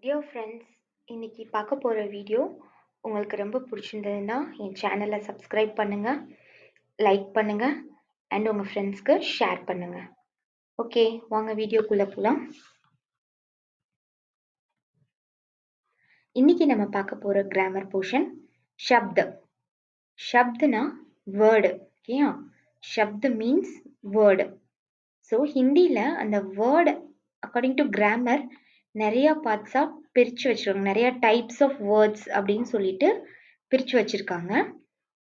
Dear friends, இன்னைக்கு பார்க்க போகிற வீடியோ உங்களுக்கு ரொம்ப பிடிச்சிருந்ததுன்னா என் சேனலை சப்ஸ்கிரைப் பண்ணுங்கள், லைக் பண்ணுங்கள் அண்ட் உங்கள் ஃப்ரெண்ட்ஸ்க்கு ஷேர் பண்ணுங்கள். ஓகே, வாங்க வீடியோக்குள்ளே போகலாம். இன்னைக்கு நம்ம பார்க்க போகிற கிராமர் போர்ஷன் ஷப்த். ஷப்துனா வேர்டு. ஓகேயா, ஷப்த் மீன்ஸ் வேர்டு. ஸோ ஹிந்தியில் அந்த வேர்டு அக்கார்டிங் டு கிராமர் நிறைய பார்ட்ஸாக பிரித்து வச்சிருக்காங்க. நிறைய டைப்ஸ் ஆஃப் வேர்ட்ஸ் அப்படின்னு சொல்லிட்டு பிரித்து வச்சிருக்காங்க.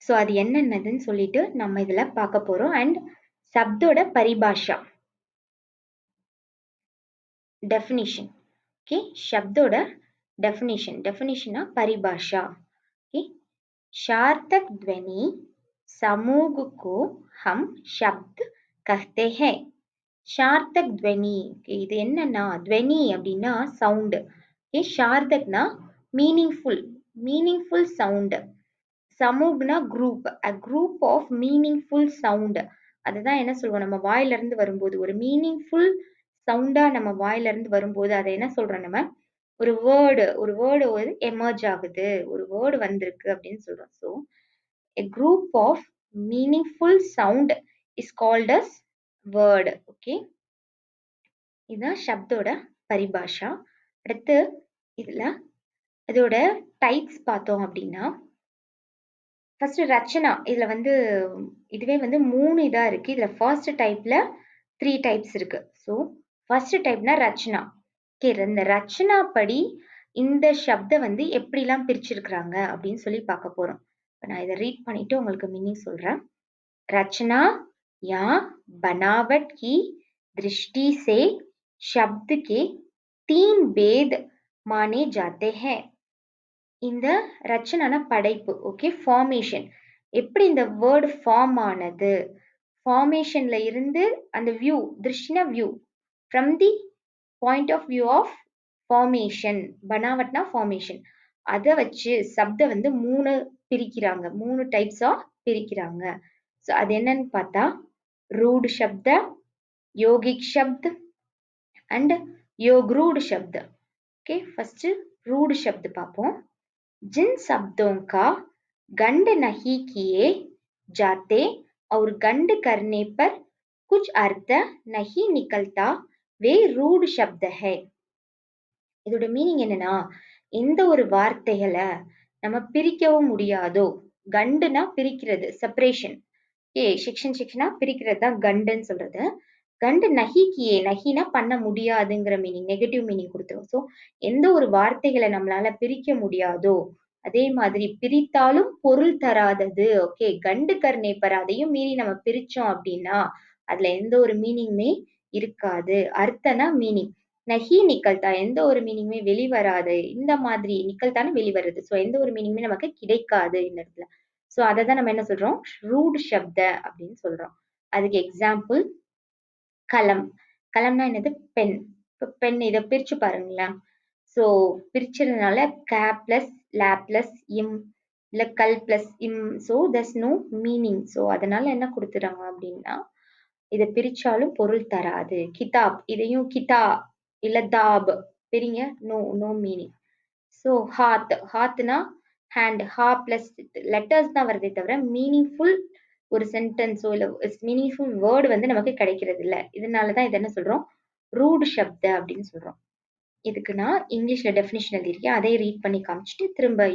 ஸோ அது என்னென்னதுன்னு சொல்லிட்டு நம்ம இதில் பார்க்க போகிறோம். அண்ட் சப்தோட பரிபாஷா, டெஃபினிஷன். ஓகே, शब्दोட டெஃபினிஷனா பரிபாஷா. ओके, सार्थक ध्वनि समूह को हम शब्द कहते हैं. சார்த்தக் துவனி. இது என்னன்னா, துவனி அப்படின்னா சவுண்ட். ஓகே, சார்த்தக்னா மீனிங்ஃபுல் சவுண்ட். சமூக்னா group, a group of meaningful sound. அதுதான் என்ன சொல்லுவோம், நம்ம வாயில இருந்து வரும்போது ஒரு மீனிங்ஃபுல் சவுண்டா நம்ம வாயில இருந்து வரும்போது அதை என்ன சொல்றோம், நம்ம ஒரு வேர்டு ஒரு எமர்ஜ் ஆகுது, ஒரு வேர்டு வந்திருக்கு அப்படின்னு சொல்றோம். So a group of meaningful sound is called as word. Okay, இதுதான் சப்தோட பரிபாஷா. அடுத்து இதுல இதோட டைப்ஸ் பார்த்தோம் அப்படின்னா, ஃபர்ஸ்ட் ரச்சனா. இதுல வந்து இதுவே வந்து 3 இதா இருக்கு. இதுல ஃபர்ஸ்ட் டைப்ல 3 டைப்ஸ் இருக்கு. ஸோ ஃபர்ஸ்ட் டைப்னா ரச்சனா. ஓகே, இந்த ரச்சனா படி இந்த சப்த வந்து எப்படிலாம் பிரிச்சிருக்கிறாங்க அப்படின்னு சொல்லி பார்க்க போறோம். இப்போ நான் இதை ரீட் பண்ணிட்டு உங்களுக்கு மீனிங் சொல்றேன். रचना या बनावट की दृष्टि से शब्द के 3 भेद माने जाते हैं. இந்த ரச்சனான படைப்பு. Okay, formation. எப்படி இந்த வேர்டு ஃபார்ம் ஆனது, ஃபார்மேஷன்ல இருந்து அந்த வியூ, திருஷ்டினா view, from the point of view of formation. பனாவட்னா ஃபார்மேஷன். அதை வச்சு சப்த வந்து 3 பிரிக்கிறாங்க, 3 டைப்ஸா பிரிக்கிறாங்க. ஸோ அது என்னன்னு பார்த்தா, ரூட் சப்த, yogic Sapt and யோக்ரூட் Sapt. Okay, first रूढ़ शब्द பார்ப்போம். जिन शब्दों का गंड नहीं किए जाते और गंड करने पर कुछ अर्थ नहीं निकलता वे रूढ़ शब्द है. இதோட மீனிங் என்னன்னா, எந்த ஒரு வார்த்தைகளை நம்ம பிரிக்கவும் முடியாதோ, கண்டுனா பிரிக்கிறது, செப்பரேஷன். செக்ஷனா பிரிக்கிறது தான் கண்டுன்னு சொல்றது. கண்டு நஹிக்கியே, நஹினா பண்ண முடியாதுங்கிற மீனிங், நெகட்டிவ் மீனிங் கொடுத்துரும். ஸோ எந்த ஒரு வார்த்தைகளை நம்மளால பிரிக்க முடியாதோ, அதே மாதிரி பிரித்தாலும் பொருள் தராதது. ஓகே, கண்டு கர்ணே பர், அதையும் மீறி நம்ம பிரிச்சோம் அப்படின்னா அதுல எந்த ஒரு மீனிங்குமே இருக்காது. அர்த்தனா மீனிங், நஹி நிக்கல்தா, எந்த ஒரு மீனிங்குமே வெளிவராது. இந்த மாதிரி நிக்கல்தான வெளிவருது. ஸோ எந்த ஒரு மீனிங்குமே நமக்கு கிடைக்காது இந்த இடத்துல. ஸோ அதை தான் நம்ம என்ன சொல்றோம், ரூட் சப்த அப்படின்னு சொல்றோம். அதுக்கு எக்ஸாம்பிள் கலம். கலம்னா என்னது, பென். இப்போ பென், இதை பிரிச்சு பாருங்களேன். ஸோ பிரிச்சதுனால க பிளஸ் ல பிளஸ் இம், இல்ல கல் பிளஸ் இம். So thus no meaning. So அதனால என்ன கொடுத்துறாங்க அப்படின்னா, இதை பிரிச்சாலும் பொருள் தராது. கிதாப், இதையும் கிதா இல்ல தாப் பிரிங்க, நோ மீனிங். ஸோ ஹாத்னா ஹேண்ட், ஹா பிளஸ் லெட்டர்ஸ் தான் வருதே தவிர மீனிங்ஃபுல் ஒரு சென்டென்ஸோ இல்ல மீனிங்ஃபுல் வேர்டு வந்து நமக்கு கிடைக்கிறது இல்ல. இதனாலதான் இதை என்ன சொல்றோம், ரூட் சப்த அப்படின்னு சொல்றோம். இதுக்கு நான் இங்கிலீஷ்ல டெஃபினிஷன் எழுதியிருக்கேன், அதை ரீட் பண்ணி காமிச்சிட்டு திரும்ப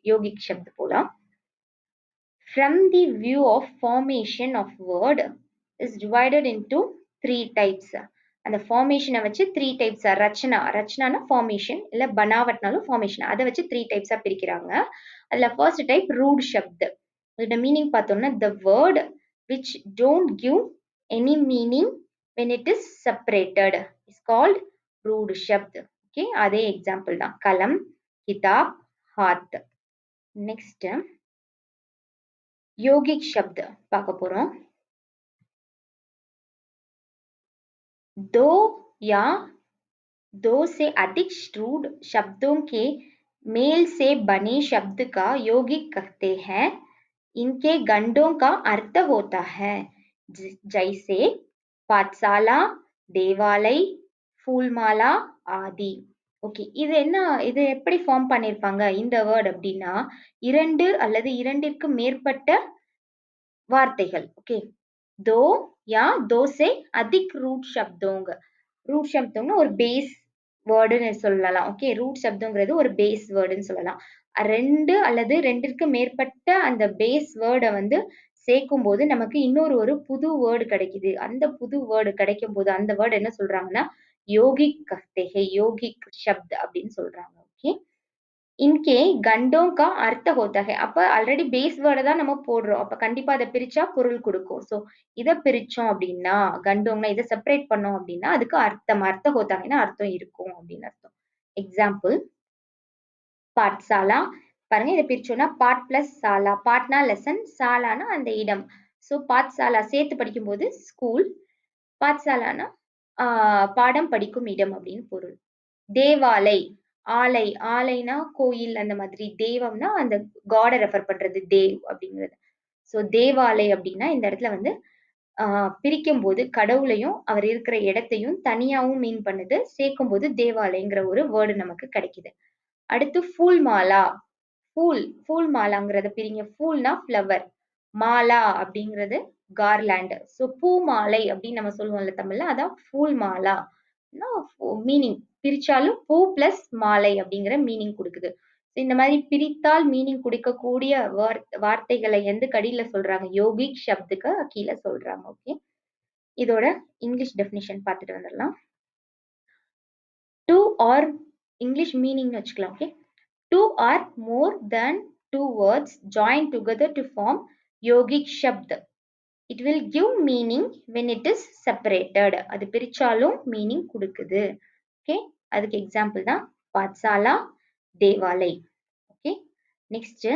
யோகிக் சப்த போலாம். From the view of formation of word is divided into 3 types. அந்த ஃபார்மேஷனை வச்சு 3 டைப்ஸ். ரச்சனானா ஃபார்மேஷன், இல்ல பனாவட்னாலும் ஃபார்மேஷன், அதை வச்சு 3 டைப்ஸா பிரிக்கிறாங்க. அதுல ஃபர்ஸ்ட் டைப் ரூட் சப்த். இதோட மீனிங் பார்த்தோம்னா, the word which don't give any meaning when it is separated is called rude சப்த். ஓகே, அதே எக்ஸாம்பிள் தான், கலம், கிதாப், ஹாத். நெக்ஸ்ட் யோகிக் शब्द பார்க்க போறோம். दो या दो से अधिक रूढ़ शब्दों के मेल से बने शब्द का यौगिक कहते हैं. इनके गंडों का अर्थ होता है जैसे पाठशाला, देवालय, फूलमाला आदि. ஓகே. இது எப்படி ஃபார்ம் பண்ணியிருப்பாங்க இந்த வேர்ட் அப்டின்னா, 2 அல்லது 2ற்கு மேற்பட்ட வார்த்தைகள். ஓகே. दो या दो से अधिक रूट शब्दों ரூட் சப்தம்னா ஒரு பேஸ் வேர்டுன்னு சொல்லலாம். ஓகே. ரூட் சப்தம்ங்கிறது ஒரு பேஸ் வேர்டுன்னு சொல்லலாம். 2 அல்லது 2ற்கு மேற்பட்ட அந்த பேஸ் வேர்ட வந்து சேர்க்கும்போது நமக்கு இன்னொரு ஒரு புது வேர்டு கிடைக்குது. அந்த புது வேர்டு கிடைக்கும்போது அந்த வேர்ட் என்ன சொல்றாங்கன்னா, யோகிக் கஹ்தே ஹை, யோகிக் ஷப்த் அப்படின்னு சொல்றாங்க. ஓகே. इनके गंडों का अर्थ होता है. அப்ப ஆல்ரெடி பேஸ் வேர்ட தான் நம்ம போடுறோம். அப்ப கண்டிப்பா அத பிரிச்சா பொருள் குடுக்கும். சோ இத பிரிச்சோம் அப்டின்னா, கண்டோம்னா இத செப்பரேட் பண்ணோம் அப்டின்னா, அதுக்கு அர்த்தம். அர்த்த ஹோதாங்கன்னா அர்த்தம் இருக்கும் அப்டின்னு அர்த்தம். எக்ஸாம்பிள் பாட்சாலா. பாருங்க இத பிரிச்சோம்னா பாட் பிளஸ் சாலா. பாட்னா லெசன், சாலானா அந்த இடம். சோ பாட்சாலா சேர்த்து படிக்கும்போது ஸ்கூல். பாட்சாலானா பாடம் படிக்கும் இடம் அப்படின்னு பொருள். தேவாலை, ஆலை, ஆலைனா கோயில் அந்த மாதிரி. தெய்வம்னா அந்த காட ரெஃபர் பண்றது தேவ் அப்படிங்கிறது. சோ தேவாலை அப்படின்னா இந்த இடத்துல வந்து பிரிக்கும்போது கடவுளையும் அவர் இருக்கிற இடத்தையும் தனியாவும் மீன் பண்ணுது. சேர்க்கும்போது தேவாலயங்கிற ஒரு வேர்டு நமக்கு கிடைக்குது. அடுத்து ஃபூல் மாலா. ஃபூல் மாலாங்கிறத பிரிங்க. ஃபூல்னா ஃப்ளவர். மாலா அப்படிங்கிறது கார்லாண்ட். ஸோ பூ மாலை அப்படின்னு நம்ம சொல்லுவோம்ல தமிழ்ல, அதான் ஃபூல் மாலா. மீனிங் பிரிச்சாலும் பூ பிளஸ் மாலை அப்படிங்கிற மீனிங் கொடுக்குது. இந்த மாதிரி பிரித்தால் மீனிங் கொடுக்கக்கூடிய வார்த்தைகளை எந்த கடியில சொல்றாங்க? யோகிக் சப்துக்கு கீழே சொல்றாங்க. ஓகே. இதோட இங்கிலீஷ் டெஃபினிஷன் பார்த்துட்டு வந்துடலாம். டூ ஆர் இங்கிலீஷ் மீனிங்னு வச்சுக்கலாம். Okay. Two or more than two words joined together to form yogic shabd. It will give meaning when it is separated. அது பிரிச்சாலும் மீனிங் கொடுக்குது. ஓகே. அதுக்கு எக்ஸாம்பிள் தான் pathshala, தேவாலை. Okay. Next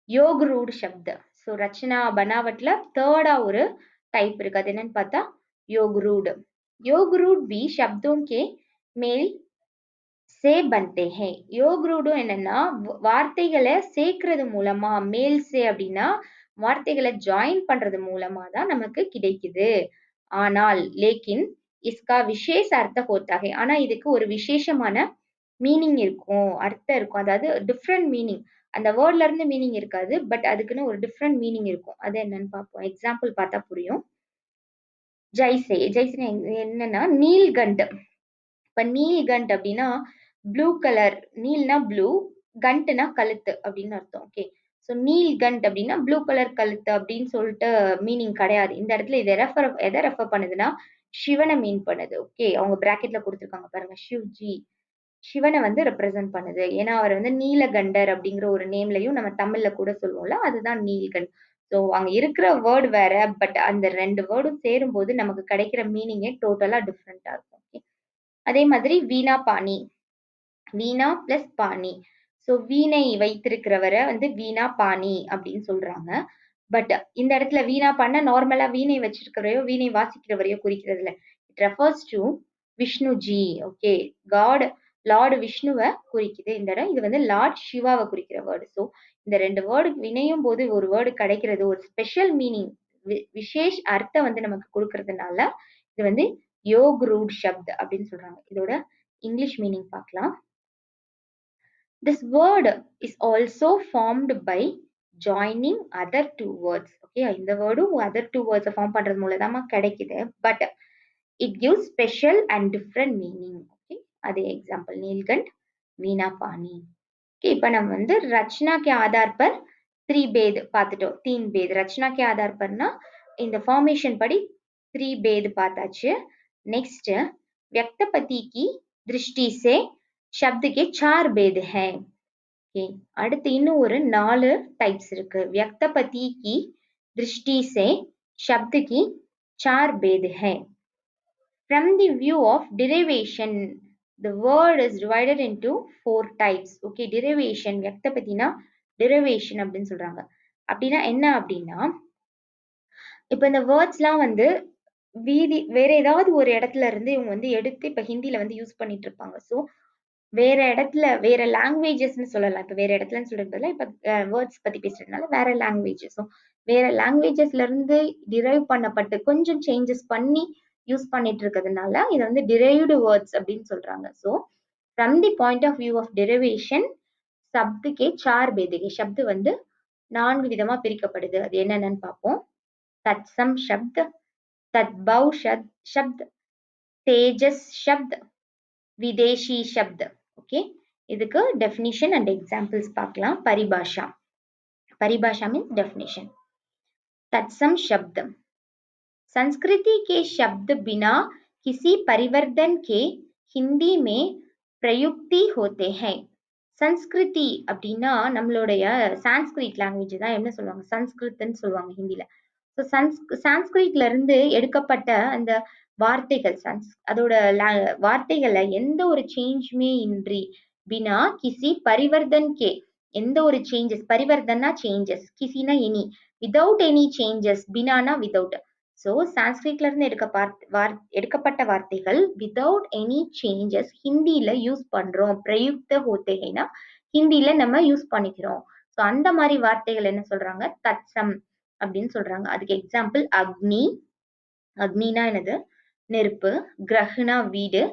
yoke root சப்த. So Rachana பனாவட்ல தேர்டா ஒரு type இருக்கு. அது என்னன்னு பார்த்தா योग रूड. योग रूड भी शब्दों के मेल சே பன்தே ஹே. யோக் ரூடும் என்னன்னா வார்த்தைகளை சேர்க்கிறது மூலமா, மேல் சே அப்படின்னா வார்த்தைகளை ஜாயின் பண்றது மூலமா தான் நமக்கு கிடைக்குது. ஆனால் லேக்கின் இஸ்கா விசேஷ அர்த்த ஹோத்தா ஹை. ஆனா இதுக்கு ஒரு விசேஷமான மீனிங் இருக்கும், அர்த்தம் இருக்கும். அதாவது டிஃப்ரெண்ட் மீனிங். அந்த வேர்ட்ல இருந்து மீனிங் இருக்காது. பட் அதுக்குன்னு ஒரு டிஃப்ரெண்ட் மீனிங் இருக்கும். அது என்னன்னு பார்ப்போம். எக்ஸாம்பிள் பார்த்தா புரியும். ஜெய்சே. ஜெய்சே என்னன்னா நீல்கண்ட். இப்ப நீல்கண்ட் அப்படின்னா ப்ளூ கலர். நீல்னா ப்ளூ, கண்ட்னா கழுத்து அப்படின்னு அர்த்தம். ஓகே. ஸோ நீல்கண்ட் அப்படின்னா ப்ளூ கலர் கழுத்து அப்படின்னு சொல்லிட்டு மீனிங் கிடையாது. இந்த இடத்துல இதை எதை ரெஃபர் பண்ணுதுன்னா சிவனை மீன் பண்ணுது. ஓகே. அவங்க பிராக்கெட்ல கொடுத்துருக்காங்க பாருங்க, சிவ்ஜி. சிவனை வந்து ரெப்ரசென்ட் பண்ணுது. ஏன்னா அவர் வந்து நீலகண்டர் அப்படிங்கிற ஒரு நேம்லயும் நம்ம தமிழ்ல கூட சொல்லுவோம்ல, அதுதான் நீல்கண்ட். ஸோ அங்க இருக்கிற வேர்டு வேற, பட் அந்த 2 வேர்டும் சேரும்போது நமக்கு கிடைக்கிற மீனிங்கே டோட்டலா டிஃப்ரெண்டா இருக்கும். ஓகே. அதே மாதிரி வீணா பாணி. வீணா பிளஸ் பாணி. ஸோ வீணை வைத்திருக்கிறவரை வந்து வீணா பாணி அப்படின்னு சொல்றாங்க. பட் இந்த இடத்துல வீணா பான்னா நார்மலா வீணை வச்சிருக்கிறவரையோ வீணை வாசிக்கிறவரையோ குறிக்கிறது இல்ல. It refers to Vishnuji. Okay. God Lord விஷ்ணுவை குறிக்குது இந்த இடம். இது வந்து லார்ட் சிவாவை குறிக்கிற வேர்டு. ஸோ இந்த 2 வேர்டு இணையும் போது ஒரு வேர்டு கிடைக்கிறது, ஒரு ஸ்பெஷல் மீனிங், விசேஷ் அர்த்தம் வந்து நமக்கு கொடுக்கறதுனால இது வந்து யோக் ரூட் சப்த் அப்படின்னு சொல்றாங்க. இதோட இங்கிலீஷ் மீனிங் பார்க்கலாம். This word is also formed by joining other two words. Okay, இந்த வேர்டும் other two words ஃபார்ம் பண்றது மூலமா கிடைக்குது. But it gives special and different meaning. Okay, அதே எக்ஸாம்பிள் நீல்கண்ட், வீணா பாணி. Okay, இப்ப நம்ம வந்து रचना के आधार पर त्रिभेद பார்த்துட்டோம். तीन भेद. रचना के आधार परனா இந்த ஃபார்மேஷன் படி 3 भेद பார்த்தாச்சு. नेक्स्ट व्यक्तपति की दृष्टि से शब्द के 4 भेद हैं. ஓகே. அடுத்து இன்னும் ஒரு 4 டைப்ஸ் இருக்கு. व्यक्तपति की दृष्टि से शब्द की 4 भेद हैं. From the view of derivation, the word is divided into 4 types. Okay, derivation. व्यक्तपतिனா derivation அப்படின்னு சொல்றாங்க. அப்படின்னா என்ன அப்படின்னா, இப்ப இந்த வேர்ட்ஸ்லாம் வந்து வேற ஏதாவது ஒரு இடத்துல இருந்து இவங்க வந்து எடுத்து இப்ப ஹிந்தில வந்து யூஸ் பண்ணிட்டு இருப்பாங்க. ஸோ வேற இடத்துல வேற லாங்குவேஜஸ்ன்னு சொல்லலாம். இப்ப வேற இடத்துலன்னு சொல்றதுக்கு பதிலா இப்ப வேர்ட்ஸ் பத்தி பேசுறதுனால வேற லாங்குவேஜஸ். ஸோ வேற லாங்குவேஜஸ்ல இருந்து டிரைவ் பண்ணப்பட்டு கொஞ்சம் சேஞ்சஸ் பண்ணி யூஸ் பண்ணிட்டு இருக்கிறதுனால இத வந்து டிரைவ்டு வேர்ட்ஸ் அப்படின்னு சொல்றாங்க. So From the point of view of derivation, शब्द के चार भेद है. शब्द வந்து நான்கு விதமா பிரிக்கப்படுது. அது என்னன்னு பார்ப்போம். तत्सम शब्द, तद्भव शब्द, तेजस शब्द, विदेशी शब्द. ओके, இதுக்கு definition and examples பார்க்கலாம். परिभाषा. परिभाषा means definition. तत्सम शब्द, संस्कृति के शब्द बिना किसी परिवर्तन के हिंदी में प्रयुक्ति होते हैं. சன்ஸ்கிருதி அப்படின்னா நம்மளுடைய சான்ஸ்கிரிட் லாங்குவேஜ் தான் என்ன சொல்லுவாங்க, சன்ஸ்கிருத்னு சொல்லுவாங்க ஹிந்தில. ஸோ சான்ஸ்கிரிட்ல இருந்து எடுக்கப்பட்ட அந்த வார்த்தைகள், அதோட வார்த்தைகள்ல எந்த ஒரு சேஞ்சுமே இன்றி, பினா கிசி பரிவர்த்தன் கே, எந்த ஒரு சேஞ்சஸ், பரிவர்த்தனா சேஞ்சஸ், கிசினா எனி, விதவுட் எனி சேஞ்சஸ், பினானா விதவுட். ஸோ சான்ஸ்கிரிட்ல இருந்து எடுக்கப்பட்ட வார்த்தைகள் விதவுட் எனி சேஞ்சஸ் ஹிந்தியில யூஸ் பண்றோம். பிரயுக்த ஹோத்தேனா ஹிந்தியில நம்ம யூஸ் பண்ணிக்கிறோம். ஸோ அந்த மாதிரி வார்த்தைகள் என்ன சொல்றாங்க, தத்சம் அப்படின்னு சொல்றாங்க. அதுக்கு எக்ஸாம்பிள் அக்னி, அக்னினா என்னது, நெருப்பு. கிரஹ்னா வீடு.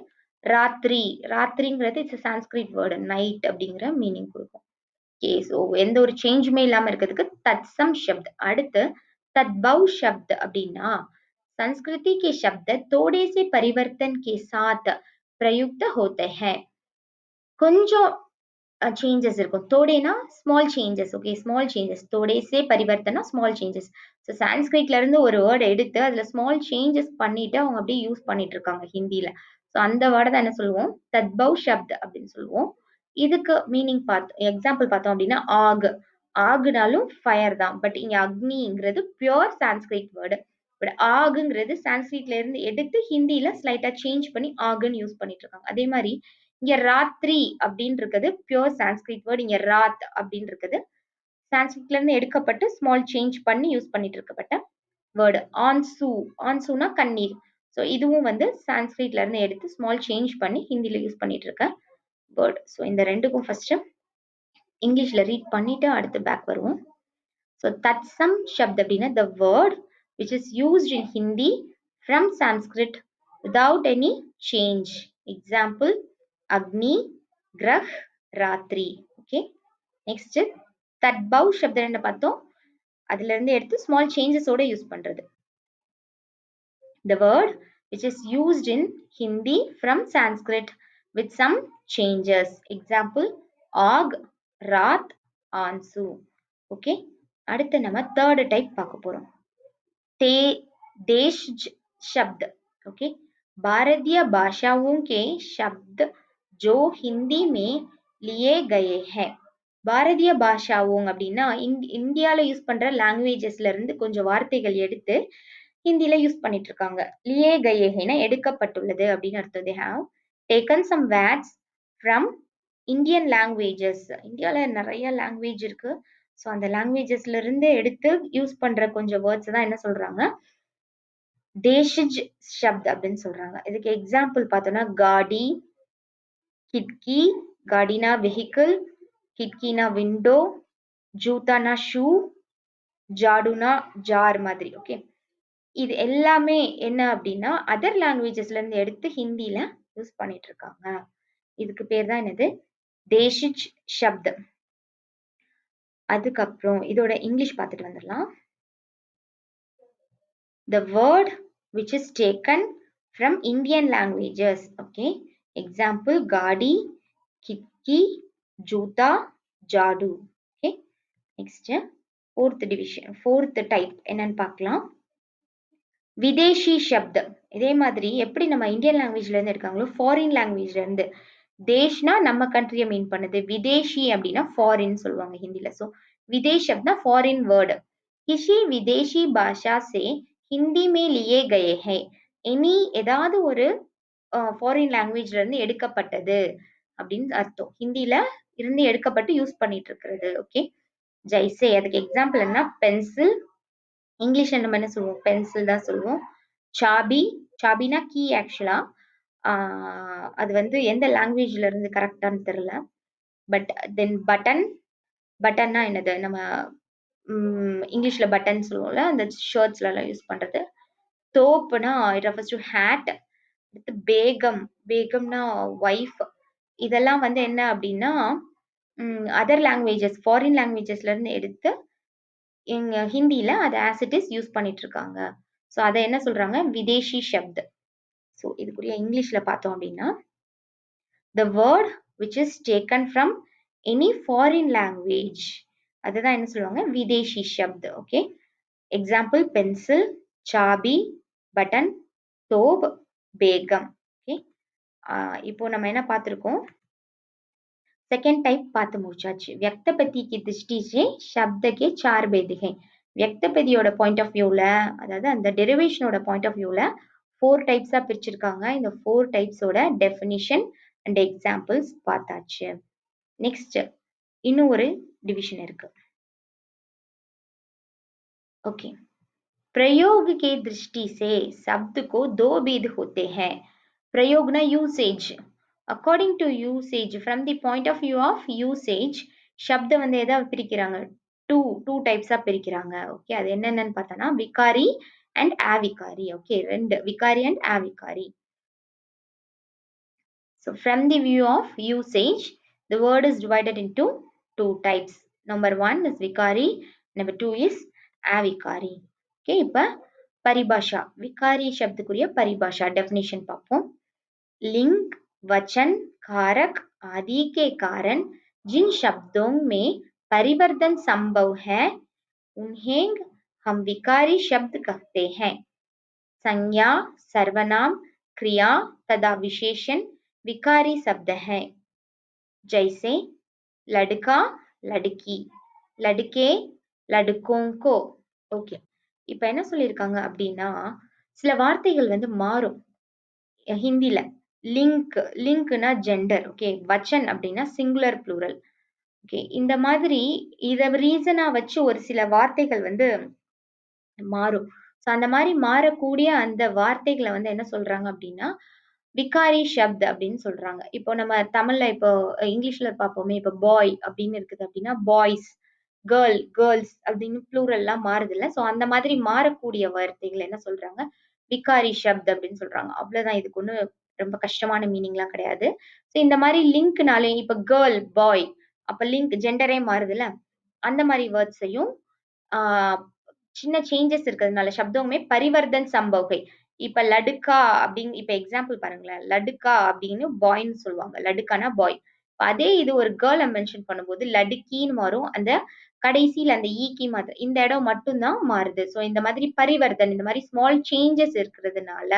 ராத்திரி, ராத்திரிங்கிறது இட்ஸ் சான்ஸ்கிரிட் வேர்டு, நைட் அப்படிங்கிற மீனிங் கொடுக்கும். ஓகே, ஸோ எந்த ஒரு சேஞ்சுமே இல்லாம இருக்கிறதுக்கு தத்சம் शब्द. அடுத்து तद्भव शब्द அப்படின்னா संस्कृति के शब्द थोड़े से परिवर्तन के साथ प्रयुक्त होते हैं. கொஞ்சம் சேஞ்சஸ் இருக்கும். தோடேனா small changes. Okay, small changes. தோடே சே பரிவர்த்தனா ஸ்மால் சேஞ்சஸ். ஸோ சான்ஸ்கிரிட்ல இருந்து ஒரு வேர்டு எடுத்து அதுல ஸ்மால் சேஞ்சஸ் பண்ணிட்டு அவங்க அப்படியே யூஸ் பண்ணிட்டு இருக்காங்க ஹிந்தியில. ஸோ அந்த வேர்டை தான் என்ன சொல்லுவோம், தத்பவ் ஷப்த் அப்படின்னு சொல்லுவோம். இதுக்கு மீனிங் எக்ஸாம்பிள் பார்த்தோம் அப்படின்னா ஆக். ஆகுனாலும் ஃபயர் தான், பட் இங்க அக்னிங்கிறது பியூர் சான்ஸ்கிரிட் வேர்டு. பட் ஆகுங்கிறது சான்ஸ்கிரிட்ல இருந்து எடுத்து ஹிந்தியில ஸ்லைட்டா சேஞ்ச் பண்ணி ஆகுன்னு யூஸ் பண்ணிட்டு இருக்காங்க. அதே மாதிரி இங்க ராத்திரி அப்படின்னு இருக்குது பியூர் சான்ஸ்கிரிட் வேர்டு. இங்க ராத் அப்படின்னு இருக்குது சான்ஸ்கிரிட்ல இருந்து எடுக்கப்பட்டு ஸ்மால் சேஞ்ச் பண்ணி யூஸ் பண்ணிட்டு இருக்கப்பட்ட வேர்டு. ஆன்சூ, ஆன்சூனா கண்ணீர். ஸோ இதுவும் வந்து சான்ஸ்கிரிட்ல இருந்து எடுத்து ஸ்மால் சேஞ்ச் பண்ணி ஹிந்தியில யூஸ் பண்ணிட்டு இருக்க வேர்டு. ஸோ இந்த ரெண்டுக்கும் ஃபர்ஸ்ட் இங்கிலீஷ்ல ரீட் பண்ணிட்டு அடுத்து பேக் வருவோம். ஸோ தத்சம் சப்த் அப்படின்னா the word which is used in Hindi from Sanskrit without any change. Example அக்னி, கிரஹ், ராத்திரி. ஓகே, நெக்ஸ்ட் தத்பவ் சப்தம் என்ன பார்த்தோம், அதுல இருந்து எடுத்து ஸ்மால் சேஞ்சஸோட யூஸ் பண்றது. The word which is used in Hindi from Sanskrit with some changes. Example ஆக், ராத், ஆன்சு. ஓகே, அடுத்து நம்ம தேர்ட் டைப் பார்க்க போறோம். देश शब्द. ओके, भारतीय भाषाओं के शब्द जो हिंदी में लिए गए हैं. பாரதிய பாஷாவோங் அப்படின்னா இந்தியால யூஸ் பண்ற லாங்குவேஜஸ்ல இருந்து கொஞ்சம் வார்த்தைகள் எடுத்து ஹிந்தில யூஸ் பண்ணிட்டு இருக்காங்க. லியே கயேனா எடுக்கப்பட்டுள்ளது அப்படின்னு அர்த்தம். they have taken some words from Indian languages. இந்தியால நிறைய லாங்குவேஜ் இருக்கு. ஸோ அந்த லாங்குவேஜஸ்ல இருந்து எடுத்து யூஸ் பண்ற கொஞ்சம் வேர்ட்ஸ் தான் என்ன சொல்றாங்க, தேஷிஜ் ஷப்த் அப்படின்னு சொல்றாங்க. இதுக்கு எக்ஸாம்பிள் பார்த்தோம்னா காடி, கிட்கி, காடினா வெஹிக்கிள், கிட்கினா விண்டோ, ஜூத்தானா ஷூ, ஜாடுனா ஜார் மாதிரி. ஓகே, இது எல்லாமே என்ன அப்படின்னா அதர் லாங்குவேஜஸ்ல இருந்து எடுத்து ஹிந்தில யூஸ் பண்ணிட்டு இருக்காங்க. இதுக்கு பேர் தான் என்னது, தேஷிஜ் ஷப்த். அதுக்கப்புறம் இதோட இங்கிலீஷ் பார்த்துட்டு வந்துடலாம். The word which is taken from Indian languages. Okay, example gaadi, kitki, juta, jadu. Okay, next fourth division, fourth type என்னன்னு பார்க்கலாம். விதேஷி சப்த். இதே மாதிரி எப்படி நம்ம இந்தியன் லாங்குவேஜ்ல இருந்து எடுக்காங்களோ ஃபாரின் லாங்குவேஜ்ல இருந்து, தேஷ்னா நம்ம கண்ட்ரியை மீன் பண்ணுது, விதேஷி அப்படின்னா ஃபாரின் சொல்லுவாங்க ஹிந்தில. ஸோ விதேஷ் அப்படின்னா ஃபாரின் வேர்டு. கிசி விதேஷி பாஷா சே ஹிந்தி மே லியே கயே ஹை. எனி ஏதாவது ஒரு ஃபாரின் லாங்குவேஜ்ல இருந்து எடுக்கப்பட்டது அப்படின்னு அர்த்தம். ஹிந்தில இருந்து எடுக்கப்பட்டு யூஸ் பண்ணிட்டு இருக்கிறது. ஓகே, ஜெய்சே. அதுக்கு எக்ஸாம்பிள் என்ன, பென்சில். இங்கிலீஷ்ல நம்ம என்ன சொல்லுவோம், பென்சில் தான் சொல்லுவோம். சாபி, சாபினா கீ. ஆக்சுவலா அது வந்து எந்த லாங்குவேஜ்ல இருந்து கரெக்டான்னு தெரியல. பட் தென் பட்டன், பட்டன்னா என்னது, நம்ம இங்கிலீஷ்ல பட்டன் சொல்லுவோம்ல, அந்த ஷர்ட்ஸ்ல எல்லாம் யூஸ் பண்றது. தோப்புனா இட் ரெஃபர்ஸ் டு ஹேட். அடுத்து பேகம், பேகம்னா ஒய்ஃப். இதெல்லாம் வந்து என்ன அப்படின்னா அதர் லாங்குவேஜஸ் ஃபாரின் லாங்குவேஜஸ்ல இருந்து எடுத்து எங்க ஹிந்தியில அதை ஆஸ் இட் இஸ் யூஸ் பண்ணிட்டு இருக்காங்க. ஸோ அதை என்ன சொல்றாங்க விதேஷி சப்த். ஸோ இதுக்குரிய இங்கிலீஷ்ல பார்த்தோம் அப்படின்னா the word which is taken from any foreign language அதுதான் என்ன சொல்லுவாங்க Videshi Sapt. Okay, example pencil, சாபி, பட்டன், தோப், பேகம். ஓகே, இப்போ நம்ம என்ன பார்த்துருக்கோம், सेकंड टाइप பார்த்து முடிச்சாச்சு. व्यक्तपति की दृष्टि से शब्द के चार भेद हैं. व्यक्तपதியோட பாயிண்ட் ஆஃப் வியூல, அதாவது அந்த டெரிவேஷனோட பாயிண்ட் ஆஃப் வியூல 4 டைப்ஸா பிரிச்சிருக்காங்க. இந்த 4 டைப்ஸோட டெஃபினிஷன் அண்ட் எக்ஸாம்பிள்ஸ் பார்த்தாச்சு. நெக்ஸ்ட் இன்னும் ஒரு டிவிஷன் இருக்கு. ओके, प्रयोग के दृष्टि से शब्द को दो भेद होते हैं. प्रयोग ना usage, according to usage, from the point of view of usage, शब्द வந்து எதை பிரிக்கிறாங்க, டூ டைப்ஸா பிரிக்கிறாங்க. ஓகே, அது என்னென்னு பார்த்தோம்னா விகாரி அண்ட் அவிகாரி. ஓகே, ரெண்டு விகாரி and அவிகாரி. So from the view of usage, the word is divided into two types. Number one is vikari, number two is avikari. Okay, இப்ப பரிபாஷா, விகாரி சப்துக்குரிய பரிபாஷா டெஃபினிஷன் பார்ப்போம். लिंग, वचन, कारक आदि के कारण जिन शब्दों में परिवर्तन संभव है उन्हें हम विकारी शब्द कहते हैं. संज्ञा, सर्वनाम, क्रिया तथा विशेषण विकारी शब्द है. जैसे लड़का, लड़की, लड़के, लड़कों को. ஓகே, இப்போ என்ன சொல்லியிருக்காங்க அப்படின்னா சில வார்த்தைகள் வந்து மாறும் ஹிந்தில. லிங்க்னா ஜெண்டர். ஓகே, வச்சன் அப்படின்னா சிங்குலர் ப்ளூரல். ஓகே, இந்த மாதிரி இத ரீசனா வச்சு ஒரு சில வார்த்தைகள் வந்து மாறும். ஸோ அந்த மாதிரி மாறக்கூடிய அந்த வார்த்தைகளை வந்து என்ன சொல்றாங்க அப்படின்னா விகாரி சப்த் அப்படின்னு சொல்றாங்க. இப்போ நம்ம தமிழ்ல இப்போ இங்கிலீஷ்ல பார்ப்போமே, இப்போ பாய் அப்படின்னு இருக்குது அப்படின்னா பாய்ஸ், கேர்ள்ஸ் அப்படின்னு ப்ளூரல்லாம் மாறுது இல்ல. ஸோ அந்த மாதிரி மாறக்கூடிய வார்த்தைகள் என்ன சொல்றாங்க விகாரி சப்த் அப்படின்னு சொல்றாங்க. அவ்வளவுதான், இதுக்கு ஒண்ணு ரொம்ப கஷ்டமான மீனிங்லாம் கிடையாது. ஸோ இந்த மாதிரி லிங்க்னாலே இப்ப கேர்ள், பாய், அப்ப லிங்க் ஜெண்டரே மாறுதுல்ல, அந்த மாதிரி வேர்ட்ஸையும் சின்ன சேஞ்சஸ் இருக்கிறதுனால சப்தமே பரிவர்த்தன் சம்பவகை. இப்ப லடுக்கா அப்படின்னு இப்ப எக்ஸாம்பிள் பாருங்களேன், லடுக்கா அப்படின்னு பாய்ன்னு சொல்லுவாங்க, லடுக்கானா பாய். அதே இது ஒரு கேர்ளை மென்ஷன் பண்ணும்போது லடுக்கின்னு மாறும், அந்த கடைசியில் அந்த ஈக்கி மாத்திரம் இந்த இடம் மட்டும்தான் மாறுது. ஸோ இந்த மாதிரி பரிவர்த்தன், இந்த மாதிரி ஸ்மால் சேஞ்சஸ் இருக்கிறதுனால,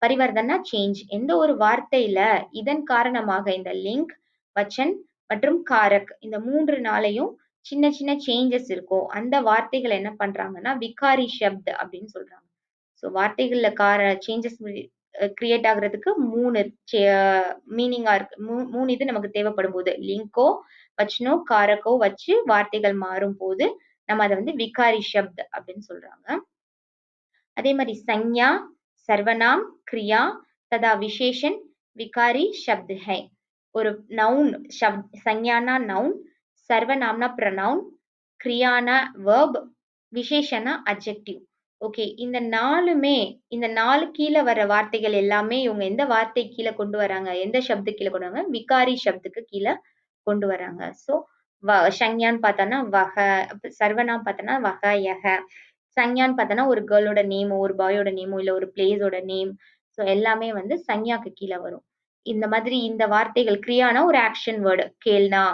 பரிவர்த்தனா சேஞ்ச், எந்த ஒரு வார்த்தையில இதன் காரணமாக இந்த லிங்க், வச்சன் மற்றும் காரக் இந்த 3 நாளையும் சின்ன சின்ன சேஞ்சஸ் இருக்கும். அந்த வார்த்தைகளை என்ன பண்றாங்கன்னா விகாரி சப்த் அப்படின்னு சொல்றாங்க. ஸோ வார்த்தைகள்ல சேஞ்சஸ் கிரியேட் ஆகுறதுக்கு 3 மீனிங்கா இருக்கு. 3 இது நமக்கு தேவைப்படும் போது லிங்கோ, வச்சனோ, காரக்கோ வச்சு வார்த்தைகள் மாறும் போது நம்ம அதை வந்து விகாரி சப்த் அப்படின்னு சொல்றாங்க. அதே மாதிரி संज्ञा, सर्वनाम, क्रिया तथा विशेषण विकारी शब्द है. ஒரு நவுன் संज्ञाना நவுன், सर्वनामना pronoun, क्रियाना verb, விசேஷனா adjective. ஓகே, இந்த 4மே, இந்த 4 கீழே வர வார்த்தைகள் எல்லாமே இவங்க எந்த வார்த்தை கீழே கொண்டு வராங்க, எந்த சப்து கீழே கொண்டு வராங்க, விகாரி சப்துக்கு கீழே கொண்டு வராங்க. ஸோ சங்ஞான்னு பார்த்தோன்னா வக, சர்வநாம் பார்த்தோன்னா வக, யக. சங்ஞான்னு பார்த்தோன்னா ஒரு கேர்ளோட நேமோ, ஒரு பாயோட நேமோ, இல்ல ஒரு பிளேஸோட நேம். ஸோ எல்லாமே வந்து சங்ஞாக்கு கீழே வரும். இந்த மாதிரி இந்த வார்த்தைகள் கிரியானா ஒரு ஆக்ஷன் வேர்டு, கேல்னா,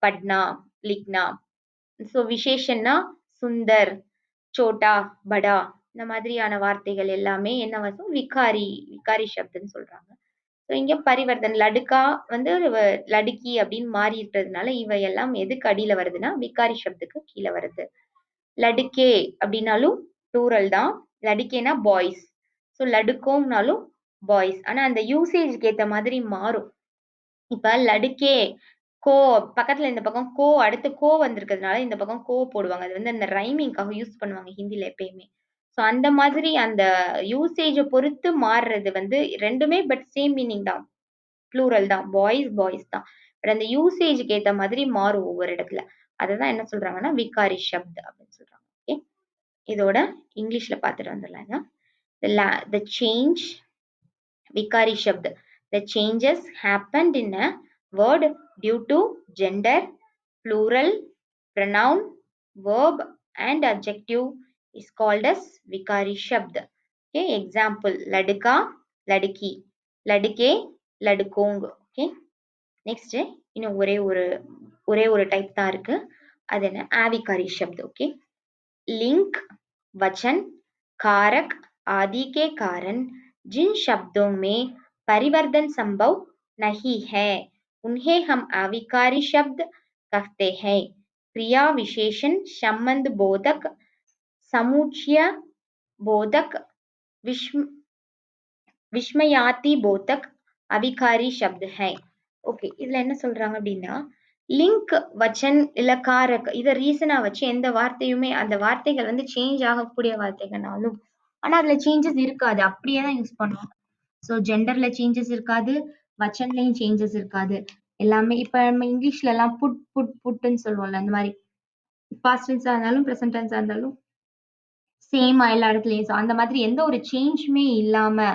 பட்னா, லிக்னா. ஸோ விசேஷன்னா சுந்தர், சோட்டா, படா, இந்த மாதிரியான வார்த்தைகள் எல்லாமே என்ன வரும் விகாரி சப்துன்னு சொல்றாங்க. ஸோ இங்க பரிவர்த்தன் லடுக்கா வந்து லடுக்கி அப்படின்னு மாறி இருக்கிறதுனால இவை எல்லாம் எதுக்கு அடியில வருதுன்னா விகாரி சப்துக்கு கீழே வருது. லடுக்கே அப்படின்னாலும் ப்ளூரல் தான், லடுக்கேனா பாய்ஸ். ஸோ லடுக்கோம்னாலும் பாய்ஸ். ஆனா அந்த யூசேஜ்க்கு ஏத்த மாதிரி மாறும். இப்ப லடுக்கே கோ பக்கத்துல இந்த பக்கம் கோ அடுத்து கோ வந்திருக்கிறதுனால இந்த பக்கம் கோ போடுவாங்க. அது வந்து அந்த ரைமிங்காக யூஸ் பண்ணுவாங்க ஹிந்தில எப்பயுமே. ஸோ அந்த மாதிரி அந்த யூசேஜ பொறுத்து மாறுறது வந்து ரெண்டுமே பட் சேம் மீனிங் தான், ப்ளூரல் தான், பாய்ஸ் தான். பட் அந்த யூசேஜ்க்கு ஏத்த மாதிரி மாறும் ஒவ்வொரு இடத்துல. அததான் என்ன சொல்றாங்கன்னா விகாரி சப்த் அப்படின்னு சொல்றாங்க. ஓகே, இதோட இங்கிலீஷ்ல பார்த்துட்டு வந்துடலாங்க. The change, vikari shabd, the changes happened in a word due to gender, plural, pronoun, verb and adjective is called as vikari shabd. Okay, example ladka, ladki, ladke, ladkong. Okay, next இன்னும் ஒரே ஒரு type தான் இருக்கு. அது என்ன avikari शब्द. Okay, link, वचन, कारक आदि के कारण जिन शब्दों में परिवर्तन संभव नहीं है उन्हें हम अविकारी शब्द कहते हैं. क्रिया विशेषण संबंध बोधक समुच्चय बोधक विस्मयाति बोधक अविकारी शब्द है. ஓகே, இதுல என்ன சொல்றாங்க அப்படின்னா லிங்க் வச்சன் இல்ல காரக் இத ரீசனா வச்சு எந்த வார்த்தையுமே அந்த வார்த்தைகள் வந்து சேஞ்ச் ஆகக்கூடிய வார்த்தைகள்னாலும் ஆனா அதுல சேஞ்சஸ் இருக்காது, அப்படியே தான் யூஸ் பண்ணுவாங்க. ஸோ ஜெண்டர்ல சேஞ்சஸ் இருக்காது, வச்சன்லயும் சேஞ்சஸ் இருக்காது. எல்லாமே இப்ப நம்ம இங்கிலீஷ்ல எல்லாம் புட்ன்னு சொல்லுவோம்ல, அந்த மாதிரி பாஸ்ட் டென்ஸா இருந்தாலும் பிரசன்ட் டென்ஸா இருந்தாலும் சேம் எல்லா இடத்துலயும். ஸோ அந்த மாதிரி எந்த ஒரு சேஞ்சுமே இல்லாம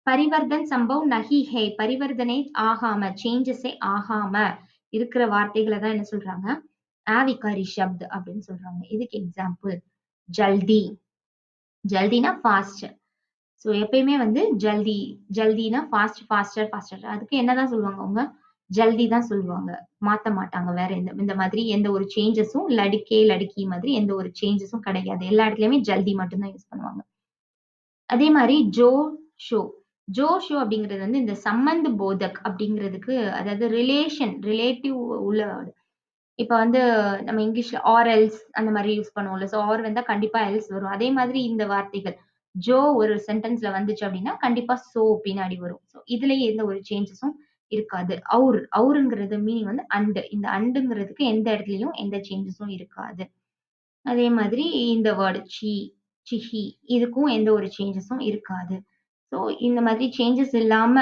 பரிவர்த்தன் சம்பவ் நஹி ஹே பரிவர்த்தனை ஆகாம சேஞ்சஸே ஆகாம இருக்கிற வார்த்தைகளை தான் என்ன சொல்றாங்க ஆவிகாரி ஷப்த் அப்படின்னு சொல்றாங்க. இதுக்கு எக்ஸாம்பிள் ஜல்தி, ஜல்தினா ஃபாஸ்ட். ஸோ எப்பயுமே வந்து ஜல்தி ஜல்தினா ஃபாஸ்ட், ஃபாஸ்டர் ஃபாஸ்டர், அதுக்கு என்னதான் சொல்லுவாங்க அவங்க ஜல்தி தான் சொல்லுவாங்க, மாத்த மாட்டாங்க. வேற இந்த மாதிரி எந்த ஒரு சேஞ்சஸும் லடுக்கே லடுக்கி மாதிரி எந்த ஒரு சேஞ்சஸும் கிடையாது, எல்லா இடத்துலயுமே ஜல்தி மட்டும்தான் யூஸ் பண்ணுவாங்க. அதே மாதிரி ஜோ ஷோ, ஜோ ஷோ அப்படிங்கிறது வந்து இந்த சம்பந்த போதக் அப்படிங்கிறதுக்கு, அதாவது ரிலேட்டிவ் உள்ள. இப்ப வந்து நம்ம இங்கிலீஷ்ல ஆர் எல்ஸ் அந்த மாதிரி யூஸ் பண்ணுவோம்ல, ஸோ ஆர் வந்தா கண்டிப்பா எல்ஸ் வரும். அதே மாதிரி இந்த வார்த்தைகள் ஜோ ஒரு சென்டென்ஸ்ல வந்துச்சு அப்படின்னா கண்டிப்பா சோ பின்னாடி வரும். ஸோ இதுலயே எந்த ஒரு சேஞ்சஸும் இருக்காது. அவுருங்கிறது மீனிங் வந்து அண்டு, இந்த அண்டுங்கிறதுக்கு எந்த இடத்துலயும் எந்த சேஞ்சஸும் இருக்காது. அதே மாதிரி இந்த வேர்டு சி, சிஹி இதுக்கும் எந்த ஒரு சேஞ்சஸும் இருக்காது. ஸோ இந்த மாதிரி சேஞ்சஸ் இல்லாம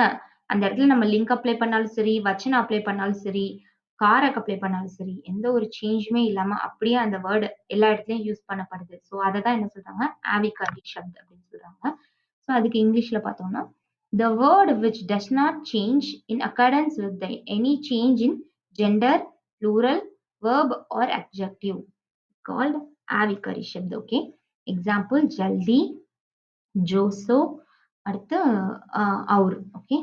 அந்த இடத்துல நம்ம லிங்க் அப்ளை பண்ணாலும் சரி, வச்சனம் அப்ளை பண்ணாலும் சரி, காரக் அப்ளை பண்ணாலும் சரி, எந்த ஒரு சேஞ்சுமே இல்லாம அப்படியே அந்த வேர்டு எல்லா இடத்துலயும் யூஸ் பண்ணப்படுது. ஸோ அதை தான் என்ன சொல்றாங்க ஆவிகாரி ஷப்த் அப்படின்னு சொல்றாங்க. ஸோ அதுக்கு இங்கிலீஷ்ல பார்த்தோம்னா the word which does not change in accordance with the any change in gender, plural, verb or adjective called ஆவிகாரி ஷப்த். ஓகே, எக்ஸாம்பிள் ஜல்தி, ஜோசோ, அடுத்து அவுர். ஓகே,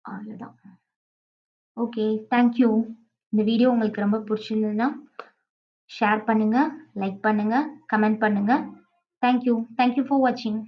அவ்வளவுதான். Okay, thank you. இந்த வீடியோ உங்களுக்கு ரொம்ப பிடிச்சிருந்ததுன்னா ஷேர் பண்ணுங்க, லைக் பண்ணுங்க, கமெண்ட் பண்ணுங்க. தேங்க்யூ ஃபார் வாட்சிங்.